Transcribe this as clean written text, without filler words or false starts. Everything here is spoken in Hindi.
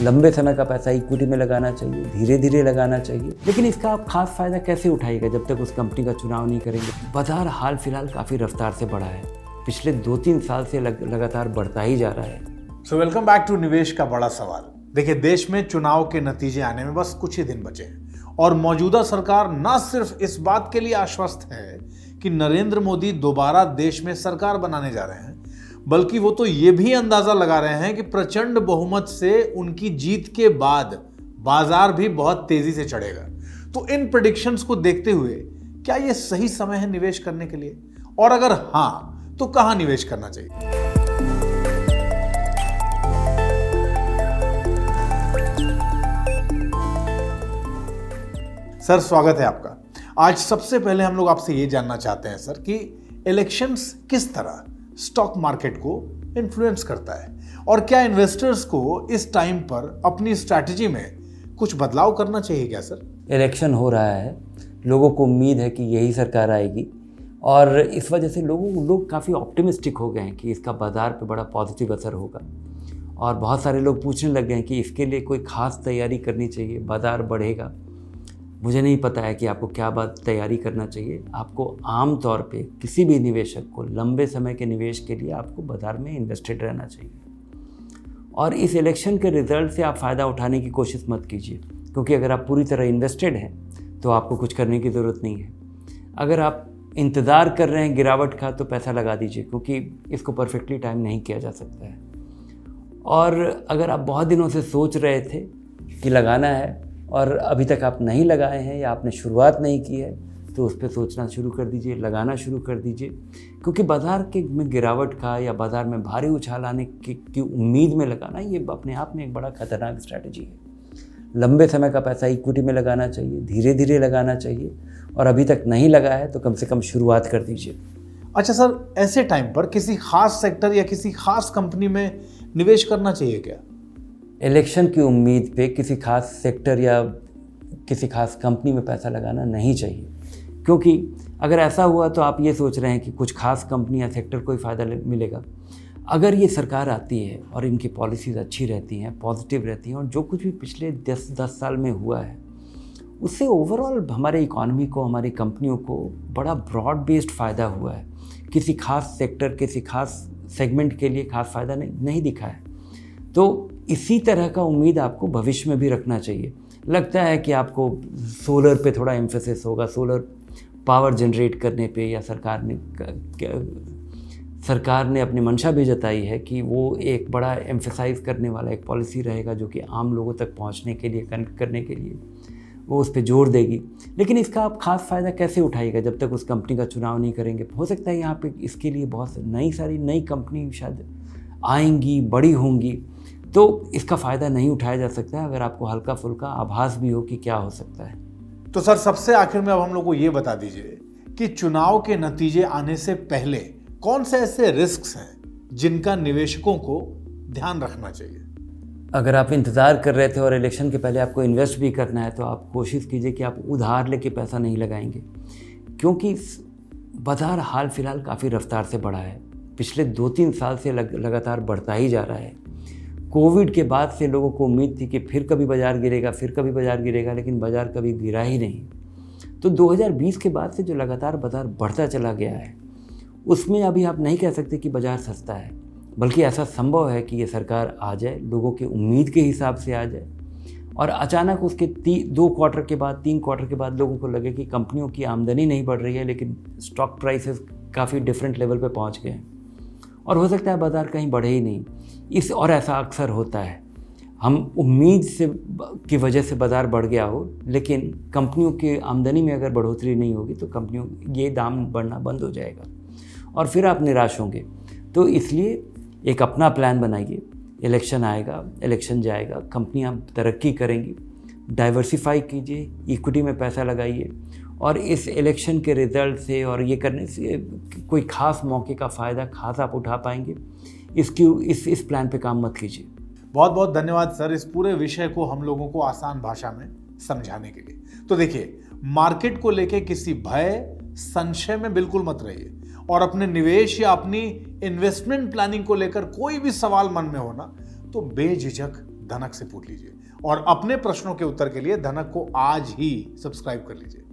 लंबे समय का पैसा इक्विटी में लगाना चाहिए, धीरे धीरे लगाना चाहिए। लेकिन इसका आप खास फायदा कैसे उठाइएगा जब तक उस कंपनी का चुनाव नहीं करेंगे। बाजार हाल फिलहाल काफ़ी रफ्तार से बढ़ा है, पिछले 2-3 साल से लगातार बढ़ता ही जा रहा है। सो वेलकम बैक टू निवेश का बड़ा सवाल। देखिए, देश में चुनाव के नतीजे आने में बस कुछ ही दिन बचे हैं और मौजूदा सरकार न सिर्फ इस बात के लिए आश्वस्त है कि नरेंद्र मोदी दोबारा देश में सरकार बनाने जा रहे हैं, बल्कि वो तो ये भी अंदाजा लगा रहे हैं कि प्रचंड बहुमत से उनकी जीत के बाद बाजार भी बहुत तेजी से चढ़ेगा। तो इन प्रेडिक्शंस को देखते हुए क्या ये सही समय है निवेश करने के लिए, और अगर हाँ तो कहां निवेश करना चाहिए? सर, स्वागत है आपका। आज सबसे पहले हम लोग आपसे ये जानना चाहते हैं सर कि इलेक्शंस किस तरह स्टॉक मार्केट को इन्फ्लुएंस करता है, और क्या इन्वेस्टर्स को इस टाइम पर अपनी स्ट्रैटेजी में कुछ बदलाव करना चाहिए क्या सर? इलेक्शन हो रहा है, लोगों को उम्मीद है कि यही सरकार आएगी और इस वजह से लोग काफ़ी ऑप्टिमिस्टिक हो गए हैं कि इसका बाज़ार पे बड़ा पॉजिटिव असर होगा। और बहुत सारे लोग पूछने लग गए हैं कि इसके लिए कोई ख़ास तैयारी करनी चाहिए, बाज़ार बढ़ेगा। मुझे नहीं पता है कि आपको क्या बात तैयारी करना चाहिए। आपको आम तौर पे किसी भी निवेशक को लंबे समय के निवेश के लिए आपको बाज़ार में इन्वेस्टेड रहना चाहिए। और इस इलेक्शन के रिज़ल्ट से आप फ़ायदा उठाने की कोशिश मत कीजिए, क्योंकि अगर आप पूरी तरह इन्वेस्टेड हैं तो आपको कुछ करने की ज़रूरत नहीं है। अगर आप इंतज़ार कर रहे हैं गिरावट का तो पैसा लगा दीजिए, क्योंकि इसको परफेक्टली टाइम नहीं किया जा सकता है। और अगर आप बहुत दिनों से सोच रहे थे कि लगाना है और अभी तक आप नहीं लगाए हैं या आपने शुरुआत नहीं की है, तो उस पर सोचना शुरू कर दीजिए, लगाना शुरू कर दीजिए। क्योंकि बाज़ार के में गिरावट का या बाज़ार में भारी उछाल आने की उम्मीद में लगाना, ये अपने आप में एक बड़ा खतरनाक स्ट्रैटेजी है। लंबे समय का पैसा इक्विटी में लगाना चाहिए, धीरे धीरे लगाना चाहिए, और अभी तक नहीं लगा है तो कम से कम शुरुआत कर दीजिए। अच्छा सर, ऐसे टाइम पर किसी खास सेक्टर या किसी खास कंपनी में निवेश करना चाहिए क्या? इलेक्शन की उम्मीद पे किसी खास सेक्टर या किसी खास कंपनी में पैसा लगाना नहीं चाहिए, क्योंकि अगर ऐसा हुआ तो आप ये सोच रहे हैं कि कुछ खास कंपनी या सेक्टर को ही फ़ायदा मिलेगा। अगर ये सरकार आती है और इनकी पॉलिसीज़ अच्छी रहती हैं, पॉजिटिव रहती हैं, और जो कुछ भी पिछले 10 साल में हुआ है उससे ओवरऑल हमारे इकॉनमी को, हमारी कंपनियों को बड़ा ब्रॉड बेस्ड फ़ायदा हुआ है। किसी खास सेक्टर, किसी खास सेगमेंट के लिए खास फ़ायदा नहीं दिखा है। तो इसी तरह का उम्मीद आपको भविष्य में भी रखना चाहिए। लगता है कि आपको सोलर पे थोड़ा एम्फेसिस होगा, सोलर पावर जनरेट करने पे, या सरकार ने अपनी मंशा भी जताई है कि वो एक बड़ा एम्फेसाइज करने वाला एक पॉलिसी रहेगा जो कि आम लोगों तक पहुंचने के लिए, कनेक्ट करने के लिए वो उस पर जोर देगी। लेकिन इसका आप खास फ़ायदा कैसे उठाइएगा जब तक उस कंपनी का चुनाव नहीं करेंगे। हो सकता है यहाँ पे इसके लिए बहुत सारी नई कंपनी शायद आएंगी, बड़ी होंगी, तो इसका फ़ायदा नहीं उठाया जा सकता है अगर आपको हल्का फुल्का आभास भी हो कि क्या हो सकता है। तो सर, सबसे आखिर में अब हम लोग को ये बता दीजिए कि चुनाव के नतीजे आने से पहले कौन से ऐसे रिस्क्स हैं जिनका निवेशकों को ध्यान रखना चाहिए? अगर आप इंतज़ार कर रहे थे और इलेक्शन के पहले आपको इन्वेस्ट भी करना है, तो आप कोशिश कीजिए कि आप उधार लेके पैसा नहीं लगाएंगे, क्योंकि बाज़ार हाल फिलहाल काफ़ी रफ्तार से बढ़ा है, पिछले 2-3 साल से लगातार बढ़ता ही जा रहा है। कोविड के बाद से लोगों को उम्मीद थी कि फिर कभी बाज़ार गिरेगा, लेकिन बाज़ार कभी गिरा ही नहीं। तो 2020 के बाद से जो लगातार बाज़ार बढ़ता चला गया है, उसमें अभी आप नहीं कह सकते कि बाज़ार सस्ता है, बल्कि ऐसा संभव है कि ये सरकार आ जाए, लोगों की उम्मीद के हिसाब से आ जाए, और अचानक उसके 2 क्वार्टर के बाद, 3 क्वार्टर के बाद लोगों को लगे कि कंपनियों की आमदनी नहीं बढ़ रही है, लेकिन स्टॉक प्राइसेस काफ़ी डिफरेंट लेवल पे पहुंच गए हैं, और हो सकता है बाज़ार कहीं बढ़े ही नहीं। और ऐसा अक्सर होता है, हम उम्मीद से की वजह से बाज़ार बढ़ गया हो, लेकिन कंपनियों की आमदनी में अगर बढ़ोतरी नहीं होगी तो कंपनियों ये दाम बढ़ना बंद हो जाएगा और फिर आप निराश होंगे। तो इसलिए एक अपना प्लान बनाइए। इलेक्शन आएगा, इलेक्शन जाएगा, कंपनियां तरक्की करेंगी, डाइवर्सिफाई कीजिए, इक्विटी में पैसा लगाइए, और इस इलेक्शन के रिज़ल्ट से और ये करने से कोई ख़ास मौके का फ़ायदा खास आप उठा पाएंगे। इस प्लान पे काम मत कीजिए। बहुत बहुत धन्यवाद सर, इस पूरे विषय को हम लोगों को आसान भाषा में समझाने के लिए। तो देखिए, मार्केट को लेके किसी भय, संशय में बिल्कुल मत रहिए, और अपने निवेश या अपनी इन्वेस्टमेंट प्लानिंग को लेकर कोई भी सवाल मन में हो ना, तो बेझिझक धनक से पूछ लीजिए और अपने प्रश्नों के उत्तर के लिए धनक को आज ही सब्सक्राइब कर लीजिए।